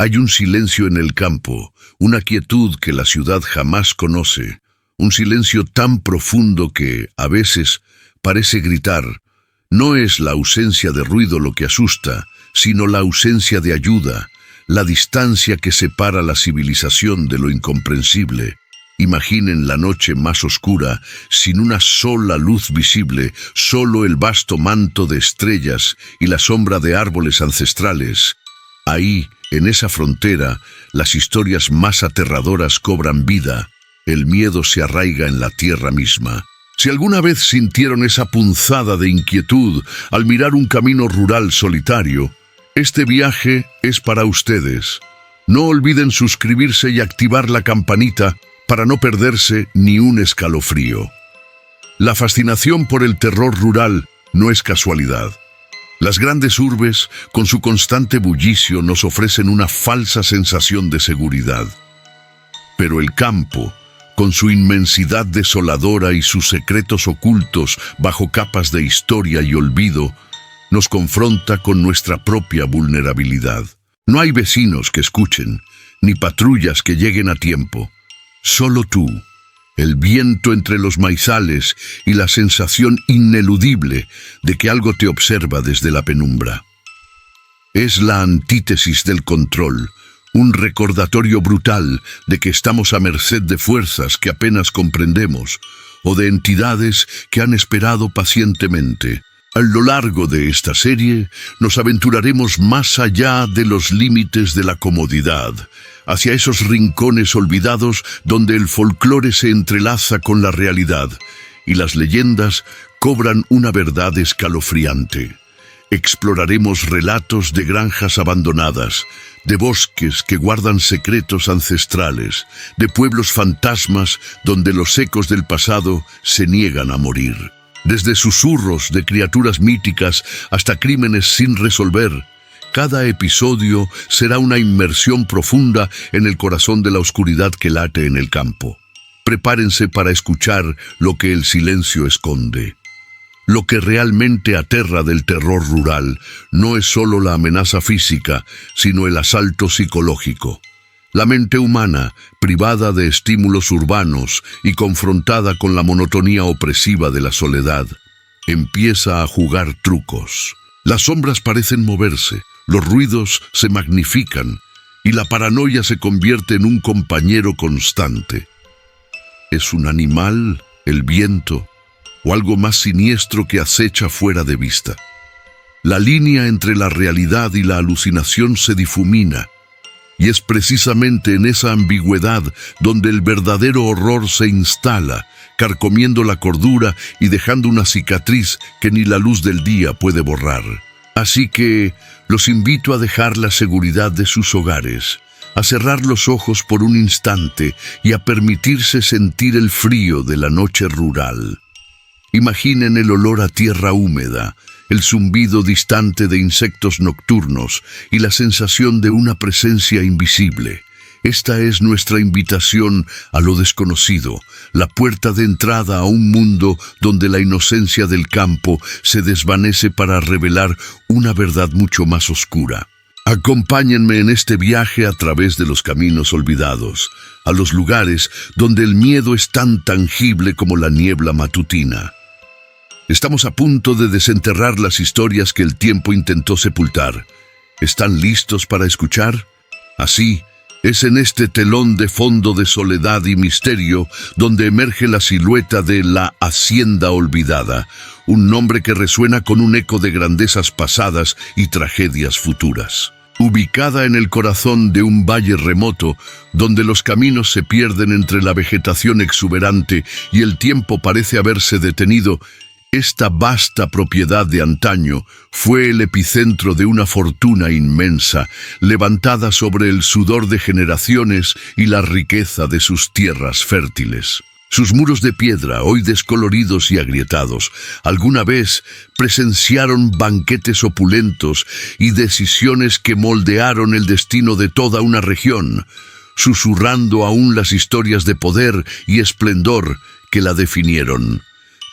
Hay un silencio en el campo, una quietud que la ciudad jamás conoce, un silencio tan profundo que, a veces, parece gritar. No es la ausencia de ruido lo que asusta, sino la ausencia de ayuda, la distancia que separa la civilización de lo incomprensible. Imaginen la noche más oscura, sin una sola luz visible, solo el vasto manto de estrellas y la sombra de árboles ancestrales. Ahí, en esa frontera, las historias más aterradoras cobran vida, el miedo se arraiga en la tierra misma. Si alguna vez sintieron esa punzada de inquietud al mirar un camino rural solitario, este viaje es para ustedes. No olviden suscribirse y activar la campanita para no perderse ni un escalofrío. La fascinación por el terror rural no es casualidad. Las grandes urbes, con su constante bullicio, nos ofrecen una falsa sensación de seguridad. Pero el campo, con su inmensidad desoladora y sus secretos ocultos bajo capas de historia y olvido, nos confronta con nuestra propia vulnerabilidad. No hay vecinos que escuchen, ni patrullas que lleguen a tiempo. Solo tú, el viento entre los maizales y la sensación ineludible de que algo te observa desde la penumbra. Es la antítesis del control, un recordatorio brutal de que estamos a merced de fuerzas que apenas comprendemos o de entidades que han esperado pacientemente. A lo largo de esta serie nos aventuraremos más allá de los límites de la comodidad, hacia esos rincones olvidados donde el folclore se entrelaza con la realidad y las leyendas cobran una verdad escalofriante. Exploraremos relatos de granjas abandonadas, de bosques que guardan secretos ancestrales, de pueblos fantasmas donde los ecos del pasado se niegan a morir. Desde susurros de criaturas míticas hasta crímenes sin resolver, cada episodio será una inmersión profunda en el corazón de la oscuridad que late en el campo. Prepárense para escuchar lo que el silencio esconde. Lo que realmente aterra del terror rural no es solo la amenaza física, sino el asalto psicológico. La mente humana, privada de estímulos urbanos y confrontada con la monotonía opresiva de la soledad, empieza a jugar trucos. Las sombras parecen moverse, los ruidos se magnifican y la paranoia se convierte en un compañero constante. ¿Es un animal, el viento, o algo más siniestro que acecha fuera de vista? La línea entre la realidad y la alucinación se difumina, y es precisamente en esa ambigüedad donde el verdadero horror se instala, carcomiendo la cordura y dejando una cicatriz que ni la luz del día puede borrar. Así que los invito a dejar la seguridad de sus hogares, a cerrar los ojos por un instante y a permitirse sentir el frío de la noche rural. Imaginen el olor a tierra húmeda, el zumbido distante de insectos nocturnos y la sensación de una presencia invisible. Esta es nuestra invitación a lo desconocido, la puerta de entrada a un mundo donde la inocencia del campo se desvanece para revelar una verdad mucho más oscura. Acompáñenme en este viaje a través de los caminos olvidados, a los lugares donde el miedo es tan tangible como la niebla matutina. Estamos a punto de desenterrar las historias que el tiempo intentó sepultar. ¿Están listos para escuchar? Así, es en este telón de fondo de soledad y misterio donde emerge la silueta de la Hacienda Olvidada, un nombre que resuena con un eco de grandezas pasadas y tragedias futuras. Ubicada en el corazón de un valle remoto, donde los caminos se pierden entre la vegetación exuberante y el tiempo parece haberse detenido, esta vasta propiedad de antaño fue el epicentro de una fortuna inmensa, levantada sobre el sudor de generaciones y la riqueza de sus tierras fértiles. Sus muros de piedra, hoy descoloridos y agrietados, alguna vez presenciaron banquetes opulentos y decisiones que moldearon el destino de toda una región, susurrando aún las historias de poder y esplendor que la definieron.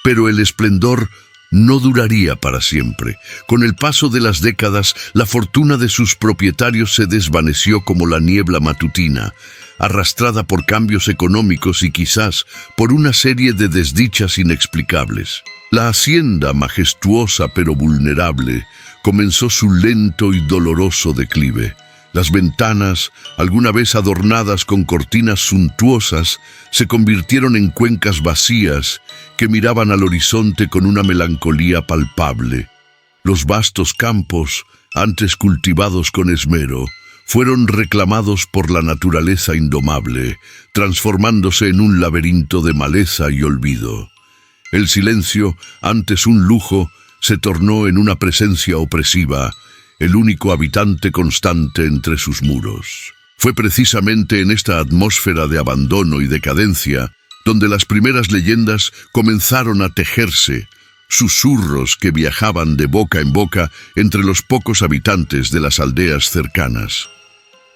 Pero el esplendor no duraría para siempre. Con el paso de las décadas, la fortuna de sus propietarios se desvaneció como la niebla matutina, arrastrada por cambios económicos y quizás por una serie de desdichas inexplicables. La hacienda, majestuosa pero vulnerable, comenzó su lento y doloroso declive. Las ventanas, alguna vez adornadas con cortinas suntuosas, se convirtieron en cuencas vacías que miraban al horizonte con una melancolía palpable. Los vastos campos, antes cultivados con esmero, fueron reclamados por la naturaleza indomable, transformándose en un laberinto de maleza y olvido. El silencio, antes un lujo, se tornó en una presencia opresiva, el único habitante constante entre sus muros. Fue precisamente en esta atmósfera de abandono y decadencia donde las primeras leyendas comenzaron a tejerse, susurros que viajaban de boca en boca entre los pocos habitantes de las aldeas cercanas.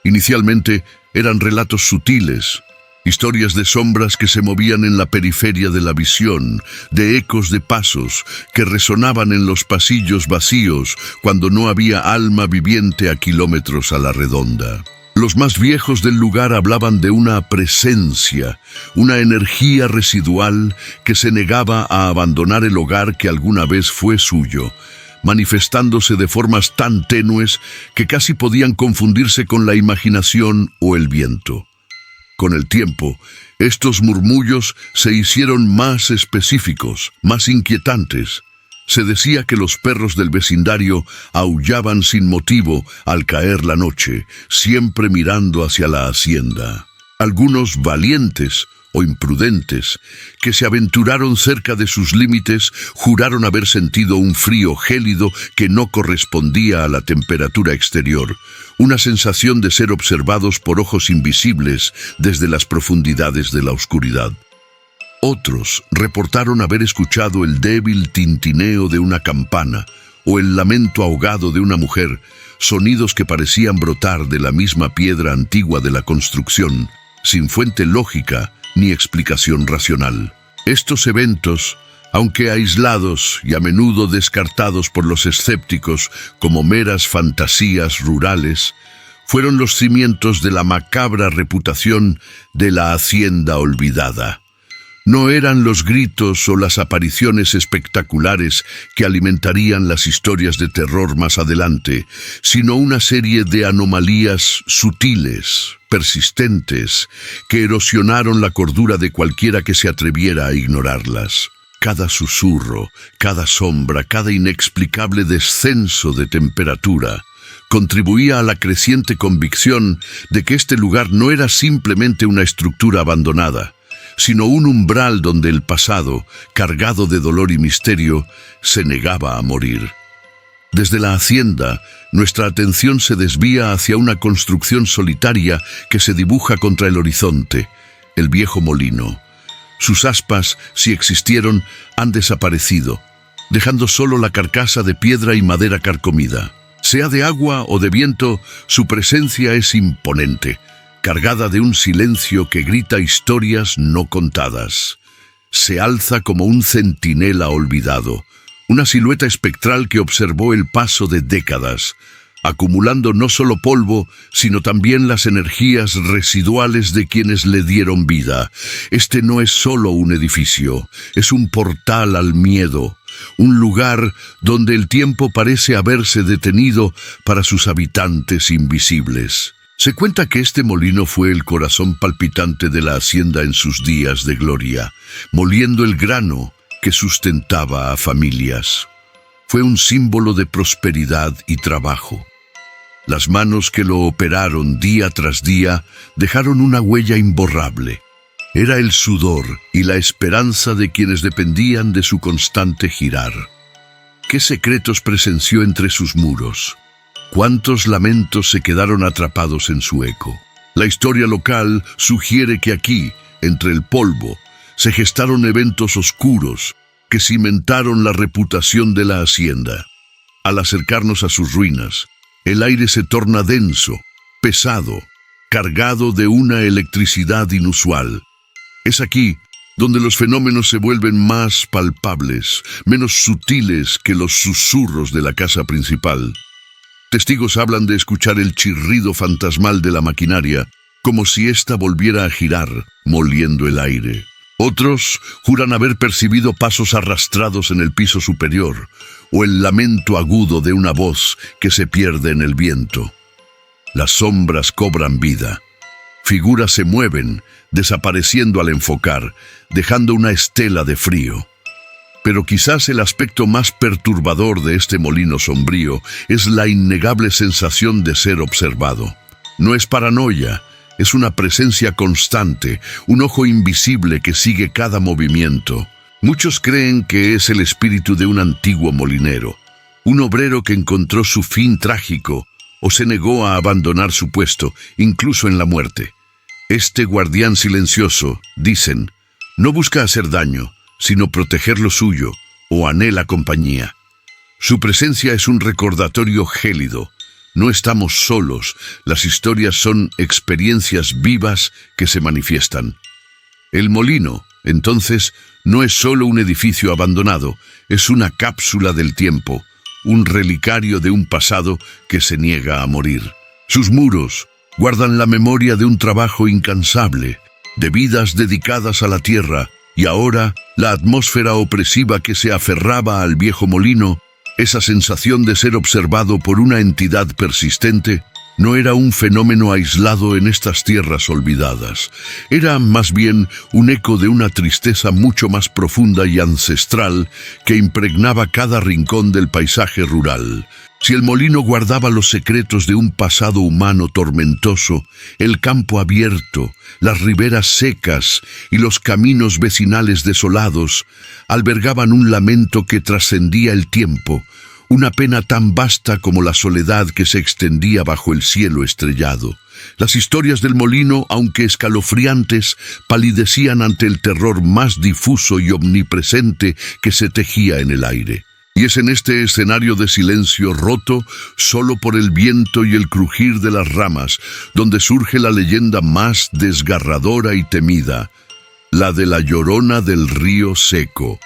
Inicialmente eran relatos sutiles, historias de sombras que se movían en la periferia de la visión, de ecos de pasos que resonaban en los pasillos vacíos cuando no había alma viviente a kilómetros a la redonda. Los más viejos del lugar hablaban de una presencia, una energía residual que se negaba a abandonar el hogar que alguna vez fue suyo, manifestándose de formas tan tenues que casi podían confundirse con la imaginación o el viento. Con el tiempo, estos murmullos se hicieron más específicos, más inquietantes. Se decía que los perros del vecindario aullaban sin motivo al caer la noche, siempre mirando hacia la hacienda. Algunos valientes o imprudentes que se aventuraron cerca de sus límites juraron haber sentido un frío gélido que no correspondía a la temperatura exterior, una sensación de ser observados por ojos invisibles desde las profundidades de la oscuridad. Otros reportaron haber escuchado el débil tintineo de una campana o el lamento ahogado de una mujer, sonidos que parecían brotar de la misma piedra antigua de la construcción, sin fuente lógica ni explicación racional. Estos eventos, aunque aislados y a menudo descartados por los escépticos como meras fantasías rurales, fueron los cimientos de la macabra reputación de la hacienda olvidada. No eran los gritos o las apariciones espectaculares que alimentarían las historias de terror más adelante, sino una serie de anomalías sutiles, persistentes, que erosionaron la cordura de cualquiera que se atreviera a ignorarlas. Cada susurro, cada sombra, cada inexplicable descenso de temperatura contribuía a la creciente convicción de que este lugar no era simplemente una estructura abandonada, sino un umbral donde el pasado, cargado de dolor y misterio, se negaba a morir. Desde la hacienda, nuestra atención se desvía hacia una construcción solitaria que se dibuja contra el horizonte, el viejo molino. Sus aspas, si existieron, han desaparecido, dejando solo la carcasa de piedra y madera carcomida. Sea de agua o de viento, su presencia es imponente, cargada de un silencio que grita historias no contadas. Se alza como un centinela olvidado, una silueta espectral que observó el paso de décadas, acumulando no solo polvo, sino también las energías residuales de quienes le dieron vida. Este no es solo un edificio, es un portal al miedo, un lugar donde el tiempo parece haberse detenido para sus habitantes invisibles. Se cuenta que este molino fue el corazón palpitante de la hacienda en sus días de gloria, moliendo el grano que sustentaba a familias. Fue un símbolo de prosperidad y trabajo. Las manos que lo operaron día tras día dejaron una huella imborrable. Era el sudor y la esperanza de quienes dependían de su constante girar. ¿Qué secretos presenció entre sus muros? ¿Cuántos lamentos se quedaron atrapados en su eco? La historia local sugiere que aquí, entre el polvo, se gestaron eventos oscuros que cimentaron la reputación de la hacienda. Al acercarnos a sus ruinas, el aire se torna denso, pesado, cargado de una electricidad inusual. Es aquí donde los fenómenos se vuelven más palpables, menos sutiles que los susurros de la casa principal. Testigos hablan de escuchar el chirrido fantasmal de la maquinaria, como si ésta volviera a girar, moliendo el aire. Otros juran haber percibido pasos arrastrados en el piso superior, o el lamento agudo de una voz que se pierde en el viento. Las sombras cobran vida. Figuras se mueven, desapareciendo al enfocar, dejando una estela de frío. Pero quizás el aspecto más perturbador de este molino sombrío es la innegable sensación de ser observado. No es paranoia, es una presencia constante, un ojo invisible que sigue cada movimiento. Muchos creen que es el espíritu de un antiguo molinero, un obrero que encontró su fin trágico o se negó a abandonar su puesto, incluso en la muerte. Este guardián silencioso, dicen, no busca hacer daño, sino proteger lo suyo o anhela compañía. Su presencia es un recordatorio gélido. No estamos solos, las historias son experiencias vivas que se manifiestan. El molino, entonces, no es solo un edificio abandonado, es una cápsula del tiempo, un relicario de un pasado que se niega a morir. Sus muros guardan la memoria de un trabajo incansable, de vidas dedicadas a la tierra, y ahora la atmósfera opresiva que se aferraba al viejo molino, esa sensación de ser observado por una entidad persistente, no era un fenómeno aislado en estas tierras olvidadas. Era más bien un eco de una tristeza mucho más profunda y ancestral que impregnaba cada rincón del paisaje rural. Si el molino guardaba los secretos de un pasado humano tormentoso, el campo abierto, las riberas secas y los caminos vecinales desolados albergaban un lamento que trascendía el tiempo, una pena tan vasta como la soledad que se extendía bajo el cielo estrellado. Las historias del molino, aunque escalofriantes, palidecían ante el terror más difuso y omnipresente que se tejía en el aire. Y es en este escenario de silencio roto, solo por el viento y el crujir de las ramas, donde surge la leyenda más desgarradora y temida, la de la Llorona del Río Seco.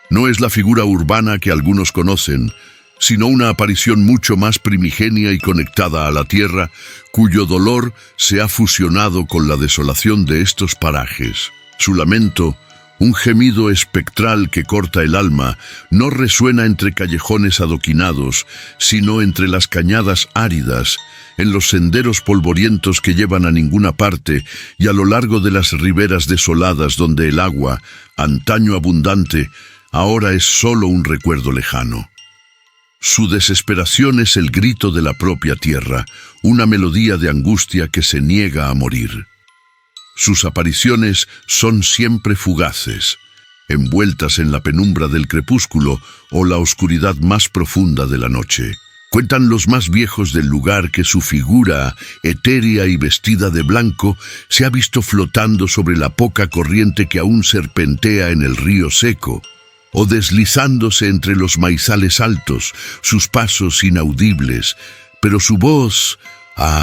No es la figura urbana que algunos conocen, sino una aparición mucho más primigenia y conectada a la tierra, cuyo dolor se ha fusionado con la desolación de estos parajes. Su lamento, un gemido espectral que corta el alma, no resuena entre callejones adoquinados, sino entre las cañadas áridas, en los senderos polvorientos que llevan a ninguna parte y a lo largo de las riberas desoladas donde el agua, antaño abundante, ahora es solo un recuerdo lejano. Su desesperación es el grito de la propia tierra, una melodía de angustia que se niega a morir. Sus apariciones son siempre fugaces, envueltas en la penumbra del crepúsculo o la oscuridad más profunda de la noche. Cuentan los más viejos del lugar que su figura, etérea y vestida de blanco, se ha visto flotando sobre la poca corriente que aún serpentea en el río seco, o deslizándose entre los maizales altos, sus pasos inaudibles, pero su voz,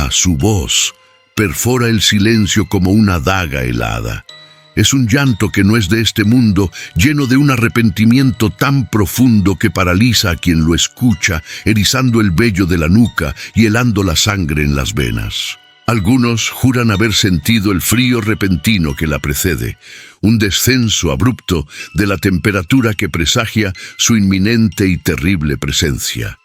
su voz, perfora el silencio como una daga helada. Es un llanto que no es de este mundo, lleno de un arrepentimiento tan profundo que paraliza a quien lo escucha, erizando el vello de la nuca y helando la sangre en las venas. Algunos juran haber sentido el frío repentino que la precede, un descenso abrupto de la temperatura que presagia su inminente y terrible presencia.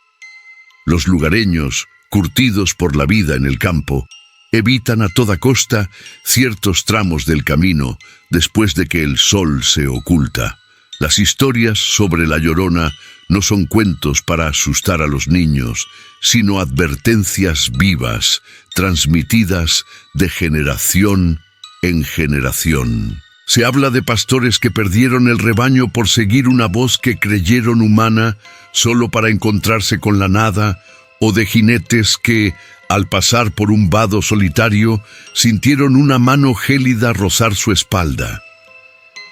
Los lugareños, curtidos por la vida en el campo, evitan a toda costa ciertos tramos del camino después de que el sol se oculta. Las historias sobre la Llorona no son cuentos para asustar a los niños, sino advertencias vivas, transmitidas de generación en generación. Se habla de pastores que perdieron el rebaño por seguir una voz que creyeron humana solo para encontrarse con la nada, o de jinetes que, al pasar por un vado solitario, sintieron una mano gélida rozar su espalda.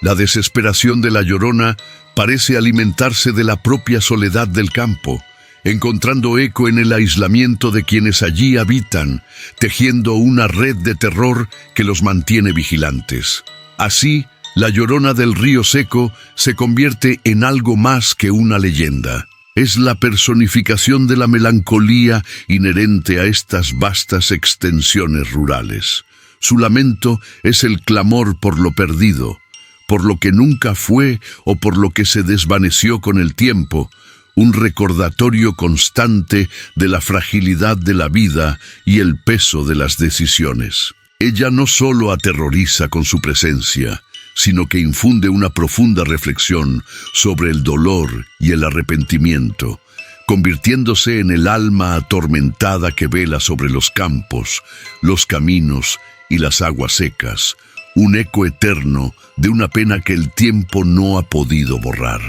La desesperación de la Llorona parece alimentarse de la propia soledad del campo, encontrando eco en el aislamiento de quienes allí habitan, tejiendo una red de terror que los mantiene vigilantes. Así, La Llorona del Río Seco se convierte en algo más que una leyenda. Es la personificación de la melancolía inherente a estas vastas extensiones rurales. Su lamento es el clamor por lo perdido, por lo que nunca fue o por lo que se desvaneció con el tiempo, un recordatorio constante de la fragilidad de la vida y el peso de las decisiones. Ella no solo aterroriza con su presencia, sino que infunde una profunda reflexión sobre el dolor y el arrepentimiento, convirtiéndose en el alma atormentada que vela sobre los campos, los caminos y las aguas secas, un eco eterno de una pena que el tiempo no ha podido borrar.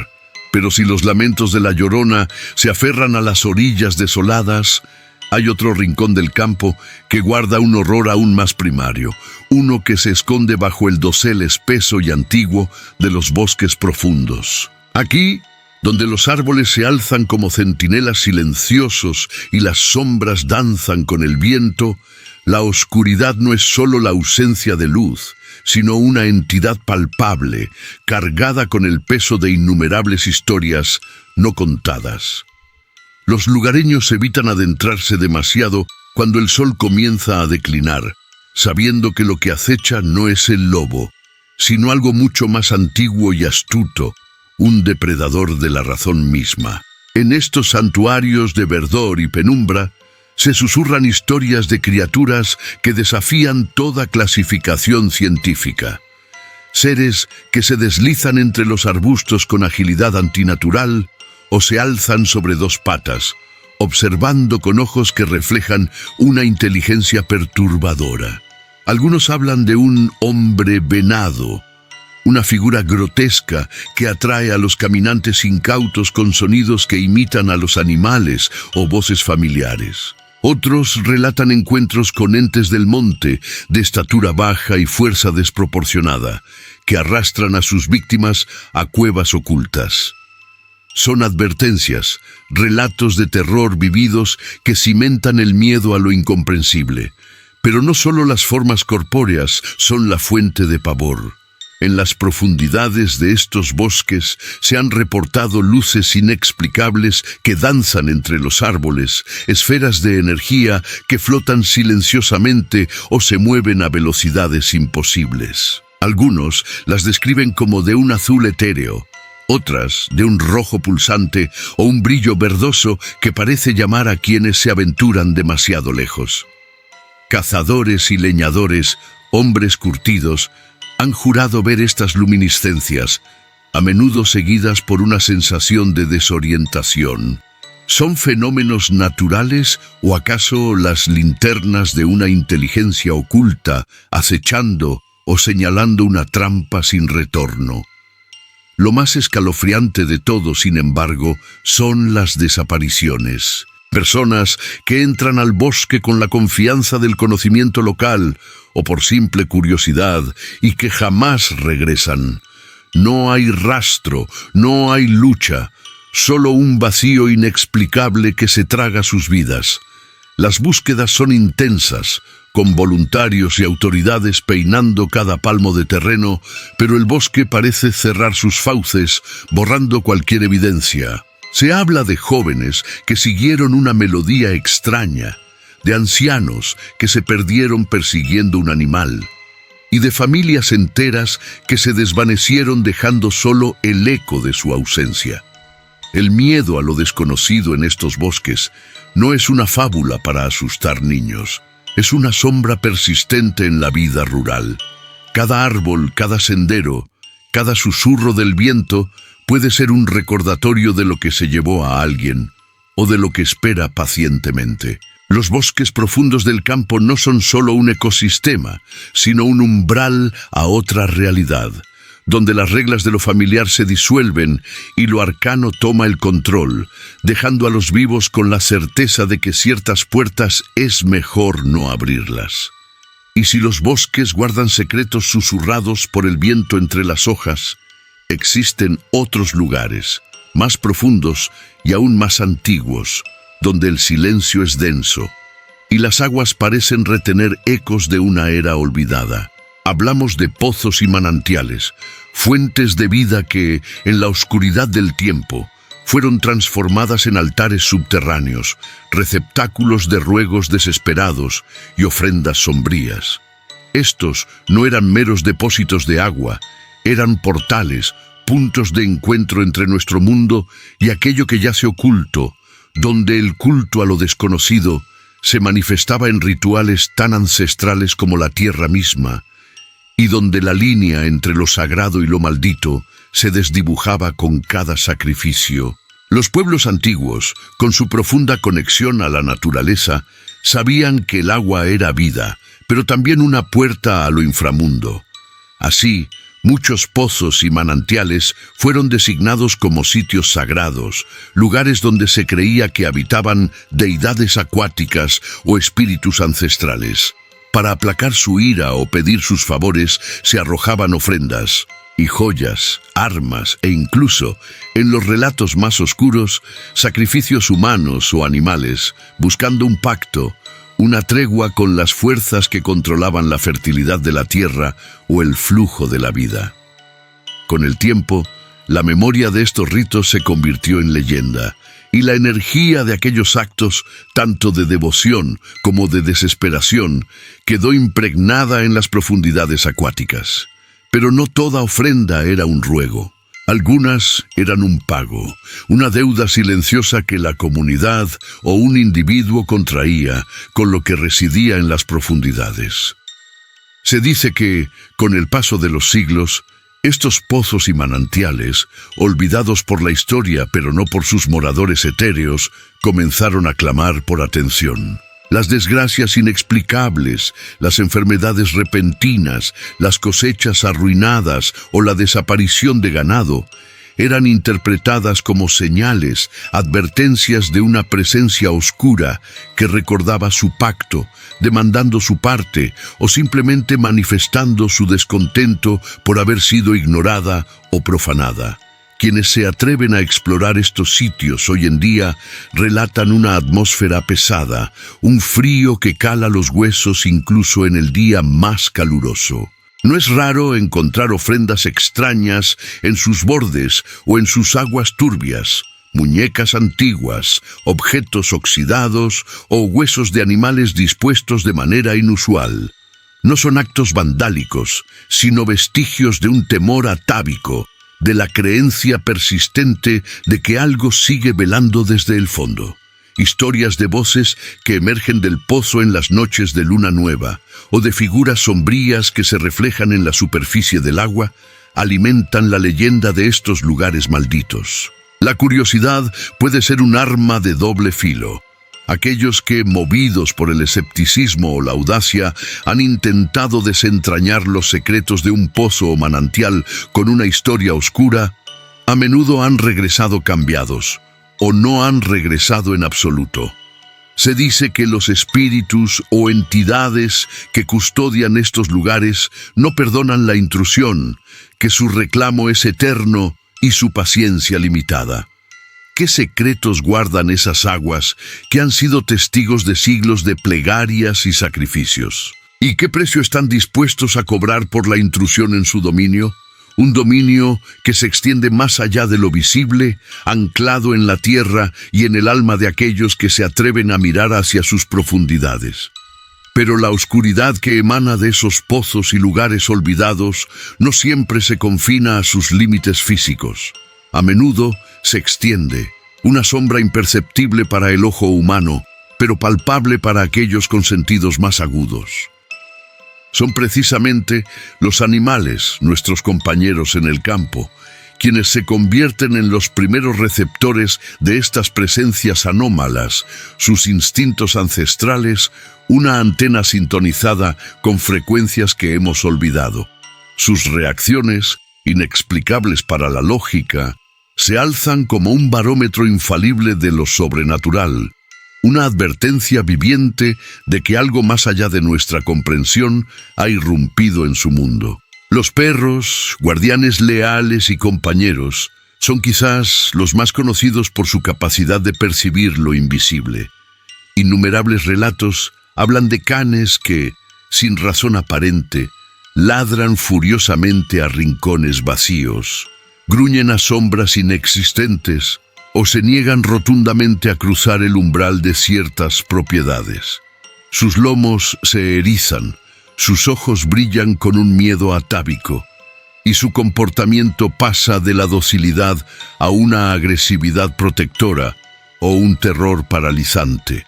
Pero si los lamentos de la Llorona se aferran a las orillas desoladas, hay otro rincón del campo que guarda un horror aún más primario, uno que se esconde bajo el dosel espeso y antiguo de los bosques profundos. Aquí, donde los árboles se alzan como centinelas silenciosos y las sombras danzan con el viento, la oscuridad no es solo la ausencia de luz, sino una entidad palpable, cargada con el peso de innumerables historias no contadas. Los lugareños evitan adentrarse demasiado cuando el sol comienza a declinar, sabiendo que lo que acecha no es el lobo, sino algo mucho más antiguo y astuto, un depredador de la razón misma. En estos santuarios de verdor y penumbra, se susurran historias de criaturas que desafían toda clasificación científica. Seres que se deslizan entre los arbustos con agilidad antinatural o se alzan sobre dos patas, observando con ojos que reflejan una inteligencia perturbadora. Algunos hablan de un hombre venado, una figura grotesca que atrae a los caminantes incautos con sonidos que imitan a los animales o voces familiares. Otros relatan encuentros con entes del monte, de estatura baja y fuerza desproporcionada, que arrastran a sus víctimas a cuevas ocultas. Son advertencias, relatos de terror vividos que cimentan el miedo a lo incomprensible. Pero no solo las formas corpóreas son la fuente de pavor. En las profundidades de estos bosques se han reportado luces inexplicables que danzan entre los árboles, esferas de energía que flotan silenciosamente o se mueven a velocidades imposibles. Algunos las describen como de un azul etéreo, otras de un rojo pulsante o un brillo verdoso que parece llamar a quienes se aventuran demasiado lejos. Cazadores y leñadores, hombres curtidos, han jurado ver estas luminiscencias, a menudo seguidas por una sensación de desorientación. ¿Son fenómenos naturales o acaso las linternas de una inteligencia oculta, acechando o señalando una trampa sin retorno? Lo más escalofriante de todo, sin embargo, son las desapariciones. Personas que entran al bosque con la confianza del conocimiento local o por simple curiosidad y que jamás regresan. No hay rastro, no hay lucha, solo un vacío inexplicable que se traga sus vidas. Las búsquedas son intensas, con voluntarios y autoridades peinando cada palmo de terreno, pero el bosque parece cerrar sus fauces, borrando cualquier evidencia. Se habla de jóvenes que siguieron una melodía extraña, de ancianos que se perdieron persiguiendo un animal, y de familias enteras que se desvanecieron dejando solo el eco de su ausencia. El miedo a lo desconocido en estos bosques no es una fábula para asustar niños, es una sombra persistente en la vida rural. Cada árbol, cada sendero, cada susurro del viento puede ser un recordatorio de lo que se llevó a alguien o de lo que espera pacientemente. Los bosques profundos del campo no son solo un ecosistema, sino un umbral a otra realidad, donde las reglas de lo familiar se disuelven y lo arcano toma el control, dejando a los vivos con la certeza de que ciertas puertas es mejor no abrirlas. Y si los bosques guardan secretos susurrados por el viento entre las hojas, existen otros lugares, más profundos y aún más antiguos, donde el silencio es denso y las aguas parecen retener ecos de una era olvidada. Hablamos de pozos y manantiales, fuentes de vida que, en la oscuridad del tiempo, fueron transformadas en altares subterráneos, receptáculos de ruegos desesperados y ofrendas sombrías. Estos no eran meros depósitos de agua, eran portales, puntos de encuentro entre nuestro mundo y aquello que yace oculto, donde el culto a lo desconocido se manifestaba en rituales tan ancestrales como la tierra misma, y donde la línea entre lo sagrado y lo maldito se desdibujaba con cada sacrificio. Los pueblos antiguos, con su profunda conexión a la naturaleza, sabían que el agua era vida, pero también una puerta a lo inframundo. Así, muchos pozos y manantiales fueron designados como sitios sagrados, lugares donde se creía que habitaban deidades acuáticas o espíritus ancestrales. Para aplacar su ira o pedir sus favores, se arrojaban ofrendas y joyas, armas e incluso, en los relatos más oscuros, sacrificios humanos o animales, buscando un pacto, una tregua con las fuerzas que controlaban la fertilidad de la tierra o el flujo de la vida. Con el tiempo, la memoria de estos ritos se convirtió en leyenda, y la energía de aquellos actos, tanto de devoción como de desesperación, quedó impregnada en las profundidades acuáticas. Pero no toda ofrenda era un ruego. Algunas eran un pago, una deuda silenciosa que la comunidad o un individuo contraía con lo que residía en las profundidades. Se dice que, con el paso de los siglos, estos pozos y manantiales, olvidados por la historia pero no por sus moradores etéreos, comenzaron a clamar por atención. Las desgracias inexplicables, las enfermedades repentinas, las cosechas arruinadas o la desaparición de ganado eran interpretadas como señales, advertencias de una presencia oscura que recordaba su pacto, demandando su parte o simplemente manifestando su descontento por haber sido ignorada o profanada. Quienes se atreven a explorar estos sitios hoy en día relatan una atmósfera pesada, un frío que cala los huesos incluso en el día más caluroso. No es raro encontrar ofrendas extrañas en sus bordes o en sus aguas turbias, muñecas antiguas, objetos oxidados o huesos de animales dispuestos de manera inusual. No son actos vandálicos, sino vestigios de un temor atávico, de la creencia persistente de que algo sigue velando desde el fondo. Historias de voces que emergen del pozo en las noches de luna nueva, o de figuras sombrías que se reflejan en la superficie del agua, alimentan la leyenda de estos lugares malditos. La curiosidad puede ser un arma de doble filo. Aquellos que, movidos por el escepticismo o la audacia, han intentado desentrañar los secretos de un pozo o manantial con una historia oscura, a menudo han regresado cambiados, o no han regresado en absoluto. Se dice que los espíritus o entidades que custodian estos lugares no perdonan la intrusión, que su reclamo es eterno y su paciencia limitada. ¿Qué secretos guardan esas aguas que han sido testigos de siglos de plegarias y sacrificios? ¿Y qué precio están dispuestos a cobrar por la intrusión en su dominio? Un dominio que se extiende más allá de lo visible, anclado en la tierra y en el alma de aquellos que se atreven a mirar hacia sus profundidades. Pero la oscuridad que emana de esos pozos y lugares olvidados no siempre se confina a sus límites físicos. A menudo se extiende, una sombra imperceptible para el ojo humano, pero palpable para aquellos con sentidos más agudos. Son precisamente los animales, nuestros compañeros en el campo, quienes se convierten en los primeros receptores de estas presencias anómalas, sus instintos ancestrales, una antena sintonizada con frecuencias que hemos olvidado. Sus reacciones, inexplicables para la lógica, se alzan como un barómetro infalible de lo sobrenatural, una advertencia viviente de que algo más allá de nuestra comprensión ha irrumpido en su mundo. Los perros, guardianes leales y compañeros, son quizás los más conocidos por su capacidad de percibir lo invisible. Innumerables relatos hablan de canes que, sin razón aparente, ladran furiosamente a rincones vacíos, gruñen a sombras inexistentes o se niegan rotundamente a cruzar el umbral de ciertas propiedades. Sus lomos se erizan, sus ojos brillan con un miedo atávico, y su comportamiento pasa de la docilidad a una agresividad protectora o un terror paralizante.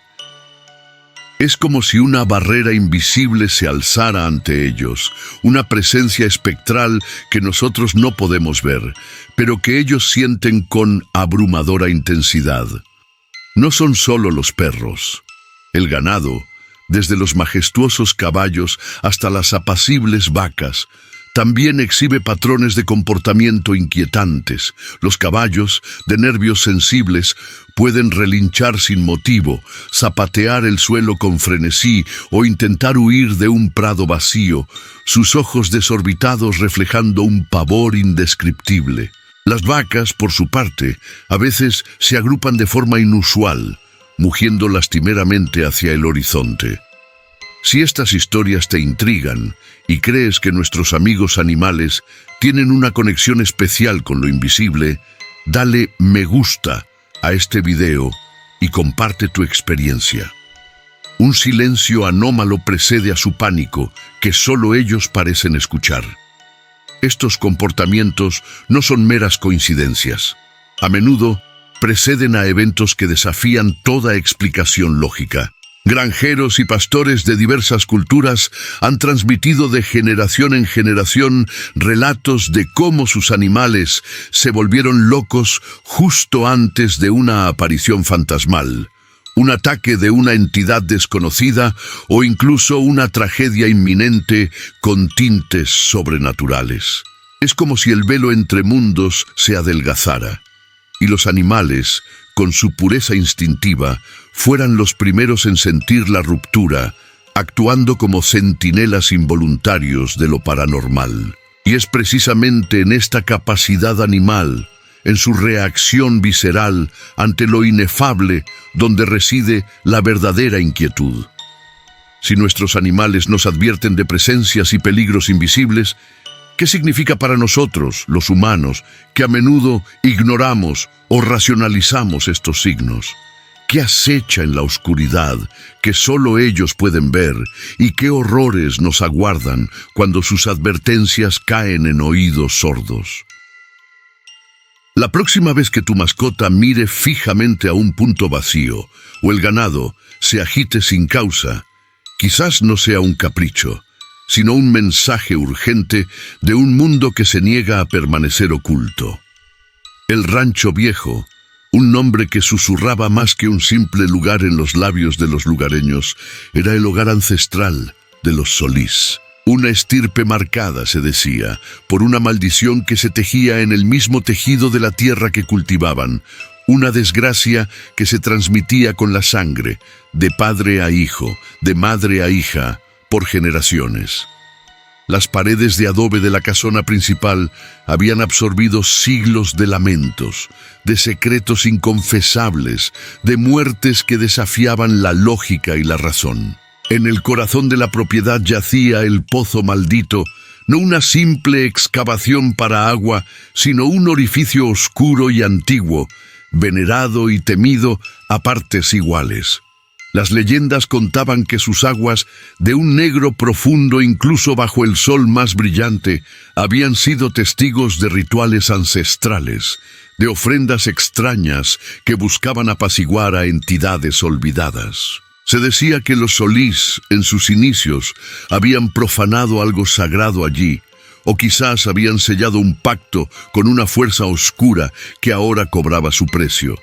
Es como si una barrera invisible se alzara ante ellos, una presencia espectral que nosotros no podemos ver, pero que ellos sienten con abrumadora intensidad. No son solo los perros. El ganado, desde los majestuosos caballos hasta las apacibles vacas, también exhibe patrones de comportamiento inquietantes. Los caballos, de nervios sensibles, pueden relinchar sin motivo, zapatear el suelo con frenesí o intentar huir de un prado vacío, sus ojos desorbitados reflejando un pavor indescriptible. Las vacas, por su parte, a veces se agrupan de forma inusual, mugiendo lastimeramente hacia el horizonte. Si estas historias te intrigan y crees que nuestros amigos animales tienen una conexión especial con lo invisible, dale me gusta a este video y comparte tu experiencia. Un silencio anómalo precede a su pánico, que solo ellos parecen escuchar. Estos comportamientos no son meras coincidencias. A menudo preceden a eventos que desafían toda explicación lógica. Granjeros y pastores de diversas culturas han transmitido de generación en generación relatos de cómo sus animales se volvieron locos justo antes de una aparición fantasmal, un ataque de una entidad desconocida o incluso una tragedia inminente con tintes sobrenaturales. Es como si el velo entre mundos se adelgazara y los animales, con su pureza instintiva, fueran los primeros en sentir la ruptura, actuando como centinelas involuntarios de lo paranormal. Y es precisamente en esta capacidad animal, en su reacción visceral ante lo inefable, donde reside la verdadera inquietud. Si nuestros animales nos advierten de presencias y peligros invisibles, ¿qué significa para nosotros, los humanos, que a menudo ignoramos o racionalizamos estos signos? ¿Qué acecha en la oscuridad que solo ellos pueden ver y qué horrores nos aguardan cuando sus advertencias caen en oídos sordos? La próxima vez que tu mascota mire fijamente a un punto vacío o el ganado se agite sin causa, quizás no sea un capricho, sino un mensaje urgente de un mundo que se niega a permanecer oculto. El Rancho Viejo, un nombre que susurraba más que un simple lugar en los labios de los lugareños, era el hogar ancestral de los Solís. Una estirpe marcada, se decía, por una maldición que se tejía en el mismo tejido de la tierra que cultivaban, una desgracia que se transmitía con la sangre, de padre a hijo, de madre a hija, por generaciones. Las paredes de adobe de la casona principal habían absorbido siglos de lamentos, de secretos inconfesables, de muertes que desafiaban la lógica y la razón. En el corazón de la propiedad yacía el pozo maldito, no una simple excavación para agua, sino un orificio oscuro y antiguo, venerado y temido a partes iguales. Las leyendas contaban que sus aguas, de un negro profundo incluso bajo el sol más brillante, habían sido testigos de rituales ancestrales, de ofrendas extrañas que buscaban apaciguar a entidades olvidadas. Se decía que los Solís, en sus inicios, habían profanado algo sagrado allí, o quizás habían sellado un pacto con una fuerza oscura que ahora cobraba su precio.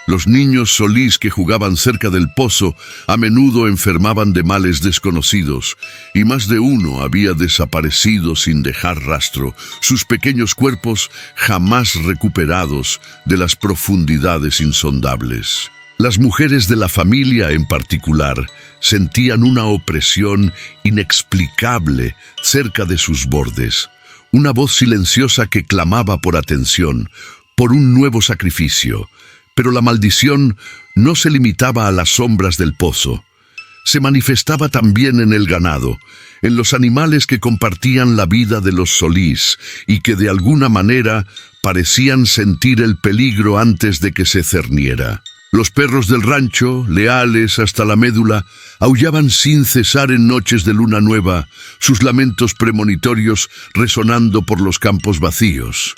Los niños Solís que jugaban cerca del pozo a menudo enfermaban de males desconocidos, y más de uno había desaparecido sin dejar rastro, sus pequeños cuerpos jamás recuperados de las profundidades insondables. Las mujeres de la familia en particular sentían una opresión inexplicable cerca de sus bordes, una voz silenciosa que clamaba por atención, por un nuevo sacrificio. Pero la maldición no se limitaba a las sombras del pozo. se manifestaba también en el ganado, en los animales que compartían la vida de los Solís y que de alguna manera parecían sentir el peligro antes de que se cerniera. Los perros del rancho, leales hasta la médula, aullaban sin cesar en noches de luna nueva, sus lamentos premonitorios resonando por los campos vacíos.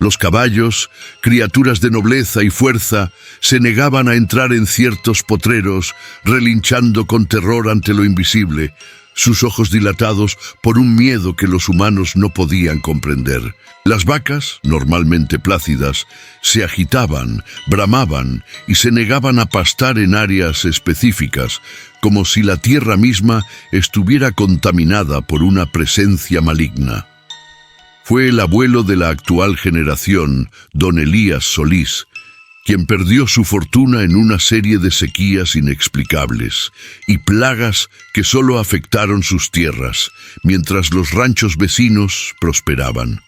Los caballos, criaturas de nobleza y fuerza, se negaban a entrar en ciertos potreros, relinchando con terror ante lo invisible, sus ojos dilatados por un miedo que los humanos no podían comprender. Las vacas, normalmente plácidas, se agitaban, bramaban y se negaban a pastar en áreas específicas, como si la tierra misma estuviera contaminada por una presencia maligna. Fue el abuelo de la actual generación, don Elías Solís, quien perdió su fortuna en una serie de sequías inexplicables y plagas que solo afectaron sus tierras, mientras los ranchos vecinos prosperaban.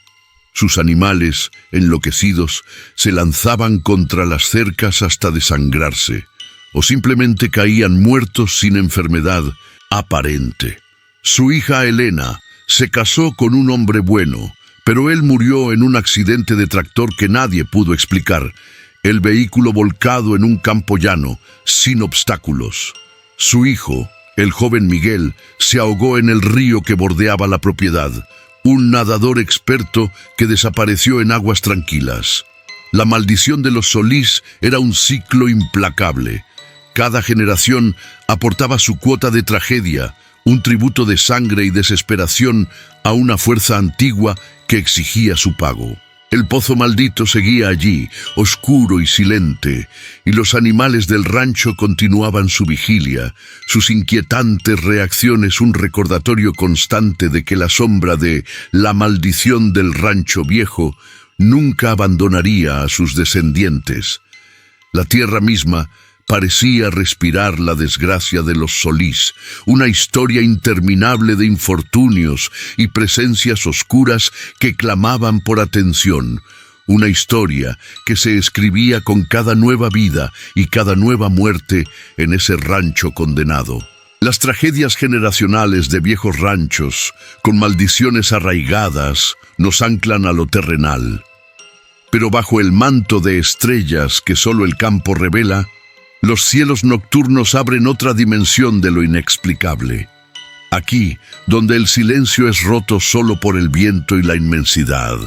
Sus animales, enloquecidos, se lanzaban contra las cercas hasta desangrarse, o simplemente caían muertos sin enfermedad aparente. Su hija Elena se casó con un hombre bueno, pero él murió en un accidente de tractor que nadie pudo explicar, el vehículo volcado en un campo llano, sin obstáculos. Su hijo, el joven Miguel, se ahogó en el río que bordeaba la propiedad, un nadador experto que desapareció en aguas tranquilas. La maldición de los Solís era un ciclo implacable. Cada generación aportaba su cuota de tragedia, un tributo de sangre y desesperación a una fuerza antigua que exigía su pago. El pozo maldito seguía allí, oscuro y silente, y los animales del rancho continuaban su vigilia, sus inquietantes reacciones un recordatorio constante de que la sombra de la maldición del rancho viejo nunca abandonaría a sus descendientes. La tierra misma parecía respirar la desgracia de los Solís, una historia interminable de infortunios y presencias oscuras que clamaban por atención, una historia que se escribía con cada nueva vida y cada nueva muerte en ese rancho condenado. Las tragedias generacionales de viejos ranchos, con maldiciones arraigadas, nos anclan a lo terrenal. Pero bajo el manto de estrellas que solo el campo revela, los cielos nocturnos abren otra dimensión de lo inexplicable. Aquí, donde el silencio es roto solo por el viento y la inmensidad,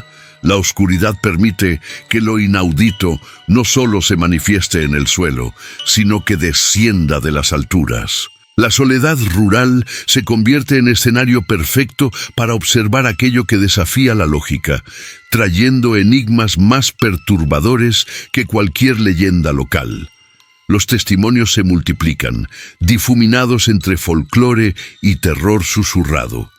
la oscuridad permite que lo inaudito no solo se manifieste en el suelo, sino que descienda de las alturas. La soledad rural se convierte en escenario perfecto para observar aquello que desafía la lógica, trayendo enigmas más perturbadores que cualquier leyenda local. Los testimonios se multiplican, difuminados entre folclore y terror susurrado.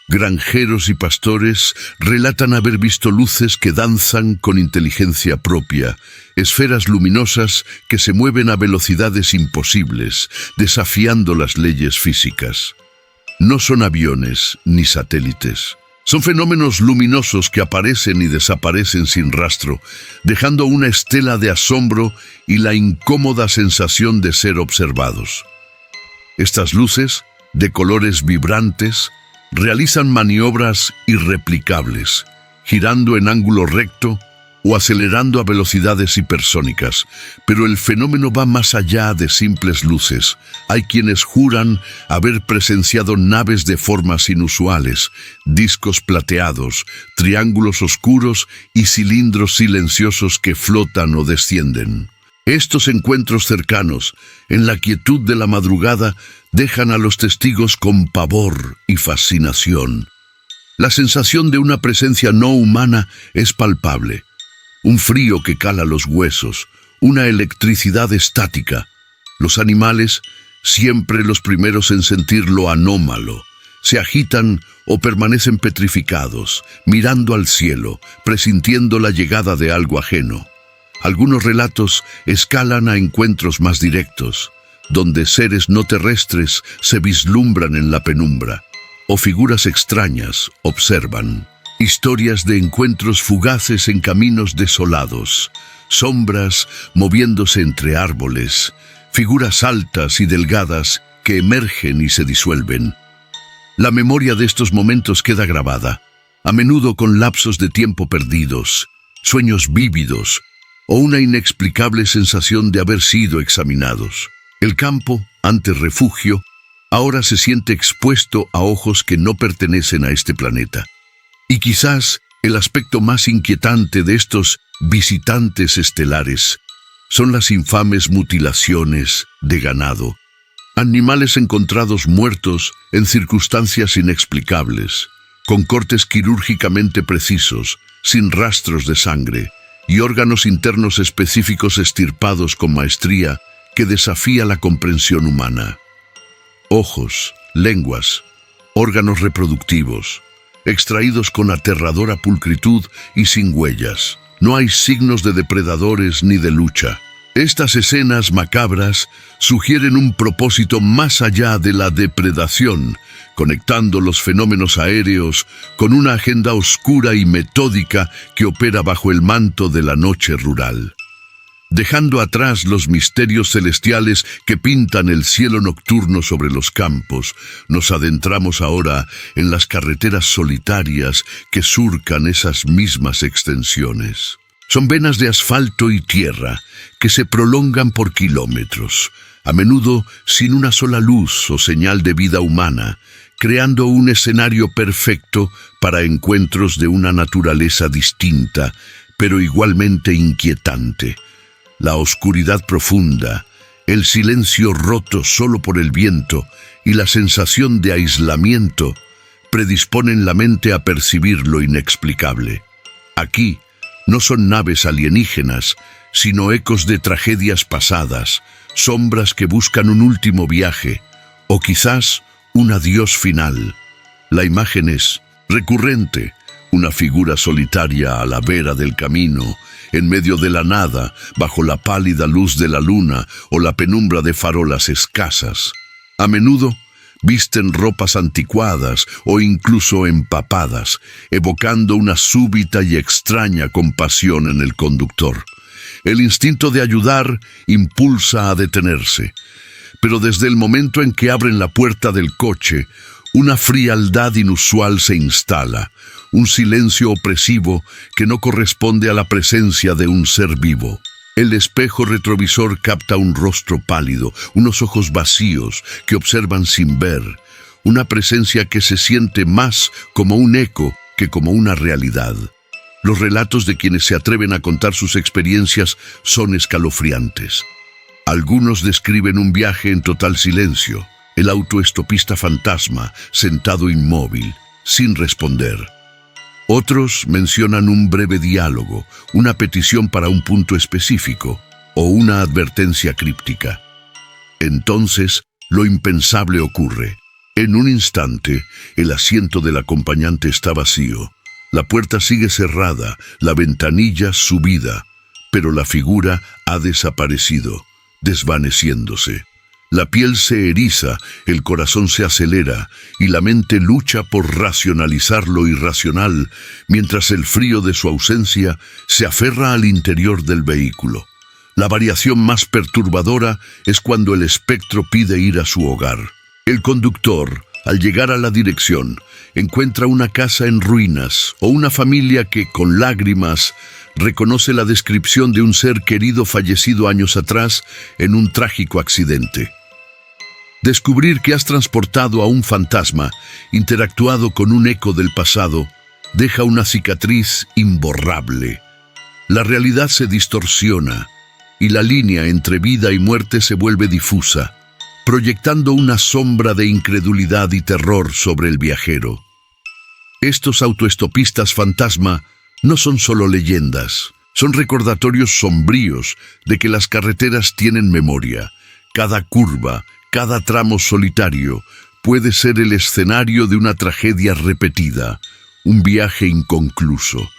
Granjeros y pastores relatan haber visto luces que danzan con inteligencia propia, esferas luminosas que se mueven a velocidades imposibles, desafiando las leyes físicas. No son aviones ni satélites. Son fenómenos luminosos que aparecen y desaparecen sin rastro, dejando una estela de asombro y la incómoda sensación de ser observados. Estas luces, de colores vibrantes, realizan maniobras irreplicables, girando en ángulo recto o acelerando a velocidades hipersónicas, pero el fenómeno va más allá de simples luces. Hay quienes juran haber presenciado naves de formas inusuales, discos plateados, triángulos oscuros y cilindros silenciosos que flotan o descienden. Estos encuentros cercanos, en la quietud de la madrugada, dejan a los testigos con pavor y fascinación. La sensación de una presencia no humana es palpable. Un frío que cala los huesos, una electricidad estática. Los animales, siempre los primeros en sentir lo anómalo, se agitan o permanecen petrificados, mirando al cielo, presintiendo la llegada de algo ajeno. Algunos relatos escalan a encuentros más directos, donde seres no terrestres se vislumbran en la penumbra, o figuras extrañas observan. Historias de encuentros fugaces en caminos desolados, sombras moviéndose entre árboles, figuras altas y delgadas que emergen y se disuelven. La memoria de estos momentos queda grabada, a menudo con lapsos de tiempo perdidos, sueños vívidos o una inexplicable sensación de haber sido examinados. El campo, antes refugio, ahora se siente expuesto a ojos que no pertenecen a este planeta. Y quizás el aspecto más inquietante de estos visitantes estelares son las infames mutilaciones de ganado. Animales encontrados muertos en circunstancias inexplicables, con cortes quirúrgicamente precisos, sin rastros de sangre, y órganos internos específicos extirpados con maestría que desafía la comprensión humana. Ojos, lenguas, órganos reproductivos, extraídos con aterradora pulcritud y sin huellas. No hay signos de depredadores ni de lucha. Estas escenas macabras sugieren un propósito más allá de la depredación, conectando los fenómenos aéreos con una agenda oscura y metódica que opera bajo el manto de la noche rural. Dejando atrás los misterios celestiales que pintan el cielo nocturno sobre los campos, nos adentramos ahora en las carreteras solitarias que surcan esas mismas extensiones. Son venas de asfalto y tierra que se prolongan por kilómetros, a menudo sin una sola luz o señal de vida humana, creando un escenario perfecto para encuentros de una naturaleza distinta, pero igualmente inquietante. La oscuridad profunda, el silencio roto solo por el viento y la sensación de aislamiento predisponen la mente a percibir lo inexplicable. Aquí no son naves alienígenas, sino ecos de tragedias pasadas, sombras que buscan un último viaje, o quizás un adiós final. La imagen es recurrente, una figura solitaria a la vera del camino, en medio de la nada, bajo la pálida luz de la luna o la penumbra de farolas escasas. A menudo visten ropas anticuadas o incluso empapadas, evocando una súbita y extraña compasión en el conductor. El instinto de ayudar impulsa a detenerse, pero desde el momento en que abren la puerta del coche, una frialdad inusual se instala, un silencio opresivo que no corresponde a la presencia de un ser vivo. El espejo retrovisor capta un rostro pálido, unos ojos vacíos que observan sin ver, una presencia que se siente más como un eco que como una realidad. Los relatos de quienes se atreven a contar sus experiencias son escalofriantes. Algunos describen un viaje en total silencio, el autoestopista fantasma sentado inmóvil, sin responder. Otros mencionan un breve diálogo, una petición para un punto específico o una advertencia críptica. Entonces, lo impensable ocurre. En un instante, el asiento del acompañante está vacío. La puerta sigue cerrada, la ventanilla subida, pero la figura ha desaparecido, desvaneciéndose. La piel se eriza, el corazón se acelera y la mente lucha por racionalizar lo irracional, mientras el frío de su ausencia se aferra al interior del vehículo. La variación más perturbadora es cuando el espectro pide ir a su hogar. El conductor, al llegar a la dirección, encuentra una casa en ruinas o una familia que, con lágrimas, reconoce la descripción de un ser querido fallecido años atrás en un trágico accidente. Descubrir que has transportado a un fantasma, interactuado con un eco del pasado, deja una cicatriz imborrable. La realidad se distorsiona y la línea entre vida y muerte se vuelve difusa, proyectando una sombra de incredulidad y terror sobre el viajero. Estos autoestopistas fantasma no son solo leyendas, son recordatorios sombríos de que las carreteras tienen memoria. Cada curva, cada tramo solitario puede ser el escenario de una tragedia repetida, un viaje inconcluso.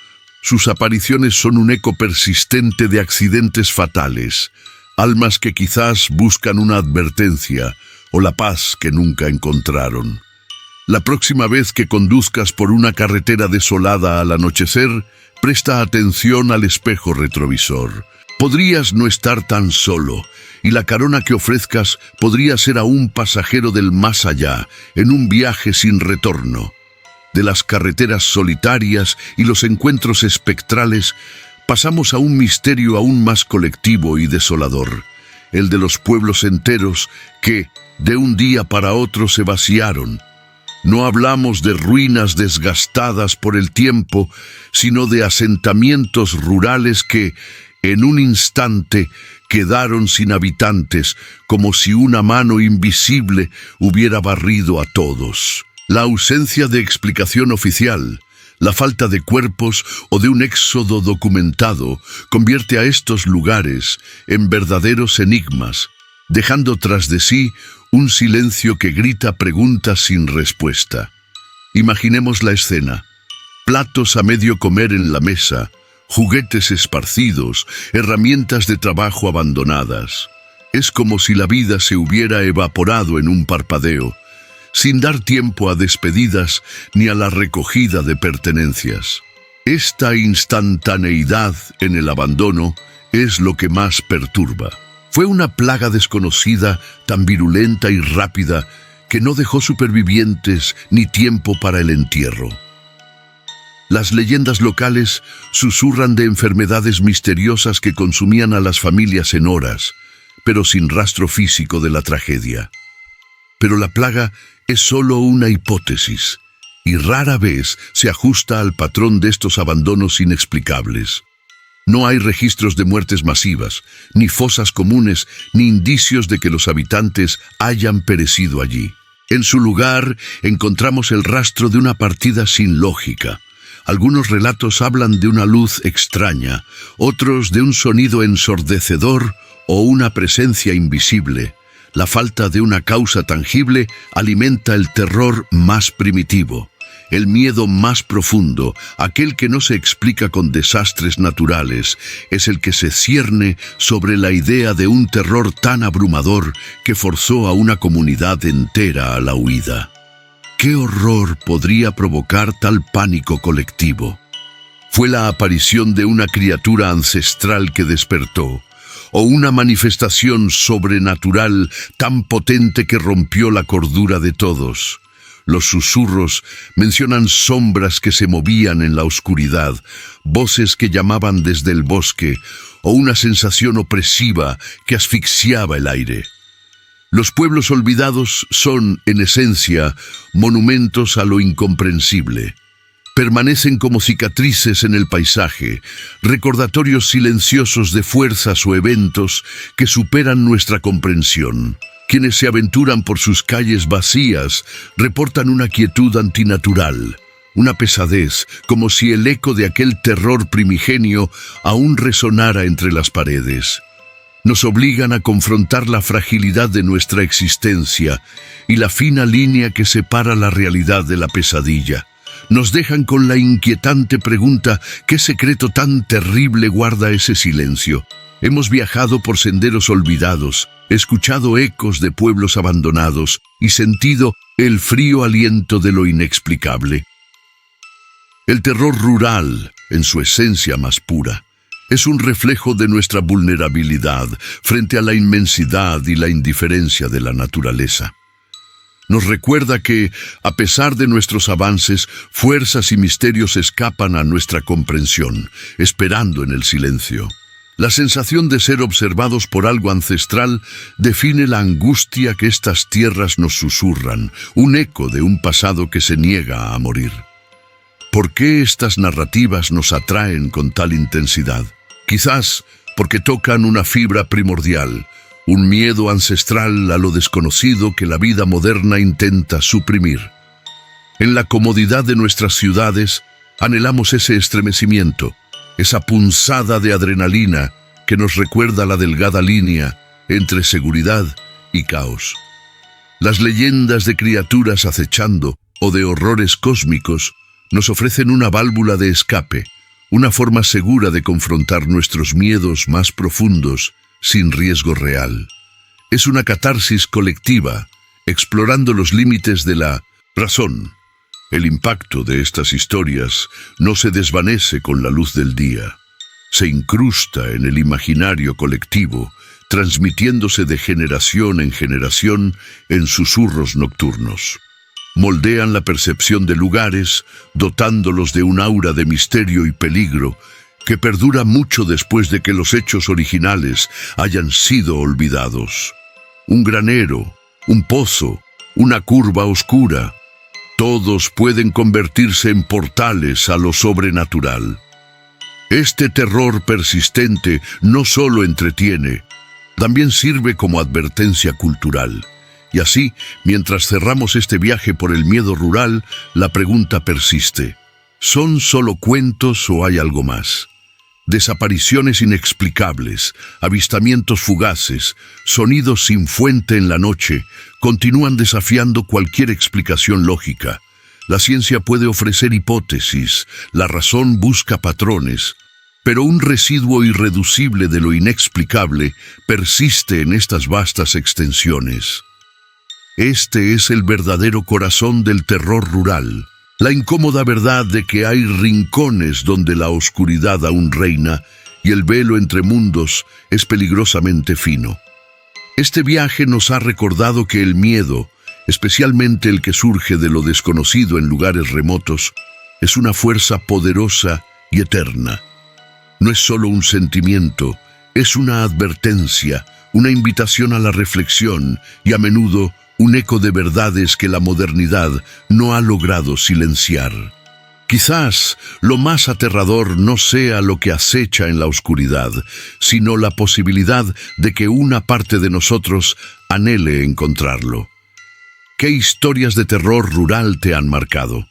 Sus apariciones son un eco persistente de accidentes fatales, almas que quizás buscan una advertencia o la paz que nunca encontraron. La próxima vez que conduzcas por una carretera desolada al anochecer, presta atención al espejo retrovisor. Podrías no estar tan solo, y la carona que ofrezcas podría ser a un pasajero del más allá, en un viaje sin retorno. De las carreteras solitarias y los encuentros espectrales, pasamos a un misterio aún más colectivo y desolador, el de los pueblos enteros que, de un día para otro, se vaciaron. No hablamos de ruinas desgastadas por el tiempo, sino de asentamientos rurales que, en un instante, quedaron sin habitantes, como si una mano invisible hubiera barrido a todos. La ausencia de explicación oficial, la falta de cuerpos o de un éxodo documentado convierte a estos lugares en verdaderos enigmas, dejando tras de sí un silencio que grita preguntas sin respuesta. Imaginemos la escena: platos a medio comer en la mesa, juguetes esparcidos, herramientas de trabajo abandonadas. Es como si la vida se hubiera evaporado en un parpadeo, sin dar tiempo a despedidas ni a la recogida de pertenencias. Esta instantaneidad en el abandono es lo que más perturba. Fue una plaga desconocida, tan virulenta y rápida, que no dejó supervivientes ni tiempo para el entierro. Las leyendas locales susurran de enfermedades misteriosas que consumían a las familias en horas, pero sin rastro físico de la tragedia. Pero la plaga es solo una hipótesis, y rara vez se ajusta al patrón de estos abandonos inexplicables. No hay registros de muertes masivas, ni fosas comunes, ni indicios de que los habitantes hayan perecido allí. En su lugar encontramos el rastro de una partida sin lógica. Algunos relatos hablan de una luz extraña, otros de un sonido ensordecedor o una presencia invisible. La falta de una causa tangible alimenta el terror más primitivo, el miedo más profundo, aquel que no se explica con desastres naturales, es el que se cierne sobre la idea de un terror tan abrumador que forzó a una comunidad entera a la huida. ¿Qué horror podría provocar tal pánico colectivo? ¿Fue la aparición de una criatura ancestral que despertó, o una manifestación sobrenatural tan potente que rompió la cordura de todos? Los susurros mencionan sombras que se movían en la oscuridad, voces que llamaban desde el bosque, o una sensación opresiva que asfixiaba el aire. Los pueblos olvidados son, en esencia, monumentos a lo incomprensible. Permanecen como cicatrices en el paisaje, recordatorios silenciosos de fuerzas o eventos que superan nuestra comprensión. Quienes se aventuran por sus calles vacías reportan una quietud antinatural, una pesadez, como si el eco de aquel terror primigenio aún resonara entre las paredes. Nos obligan a confrontar la fragilidad de nuestra existencia y la fina línea que separa la realidad de la pesadilla. Nos dejan con la inquietante pregunta: ¿qué secreto tan terrible guarda ese silencio? Hemos viajado por senderos olvidados, escuchado ecos de pueblos abandonados y sentido el frío aliento de lo inexplicable. El terror rural, en su esencia más pura, es un reflejo de nuestra vulnerabilidad frente a la inmensidad y la indiferencia de la naturaleza. Nos recuerda que, a pesar de nuestros avances, fuerzas y misterios escapan a nuestra comprensión, esperando en el silencio. La sensación de ser observados por algo ancestral define la angustia que estas tierras nos susurran, un eco de un pasado que se niega a morir. ¿Por qué estas narrativas nos atraen con tal intensidad? Quizás porque tocan una fibra primordial, un miedo ancestral a lo desconocido que la vida moderna intenta suprimir. En la comodidad de nuestras ciudades, anhelamos ese estremecimiento, esa punzada de adrenalina que nos recuerda la delgada línea entre seguridad y caos. Las leyendas de criaturas acechando o de horrores cósmicos nos ofrecen una válvula de escape, una forma segura de confrontar nuestros miedos más profundos sin riesgo real. Es una catarsis colectiva, explorando los límites de la razón. El impacto de estas historias no se desvanece con la luz del día. se incrusta en el imaginario colectivo, transmitiéndose de generación en generación en susurros nocturnos. Moldean la percepción de lugares, dotándolos de un aura de misterio y peligro que perdura mucho después de que los hechos originales hayan sido olvidados. Un granero, un pozo, una curva oscura, todos pueden convertirse en portales a lo sobrenatural. Este terror persistente no solo entretiene, también sirve como advertencia cultural. Y así, mientras cerramos este viaje por el miedo rural, la pregunta persiste: ¿son solo cuentos o hay algo más? Desapariciones inexplicables, avistamientos fugaces, sonidos sin fuente en la noche, continúan desafiando cualquier explicación lógica. La ciencia puede ofrecer hipótesis, la razón busca patrones, pero un residuo irreducible de lo inexplicable persiste en estas vastas extensiones. Este es el verdadero corazón del terror rural. La incómoda verdad de que hay rincones donde la oscuridad aún reina y el velo entre mundos es peligrosamente fino. Este viaje nos ha recordado que el miedo, especialmente el que surge de lo desconocido en lugares remotos, es una fuerza poderosa y eterna. No es solo un sentimiento, es una advertencia, una invitación a la reflexión y a menudo un eco de verdades que la modernidad no ha logrado silenciar. Quizás lo más aterrador no sea lo que acecha en la oscuridad, sino la posibilidad de que una parte de nosotros anhele encontrarlo. ¿Qué historias de terror rural te han marcado?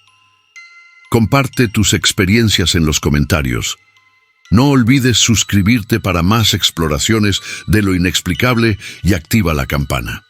Comparte tus experiencias en los comentarios. No olvides suscribirte para más exploraciones de lo inexplicable y activa la campana.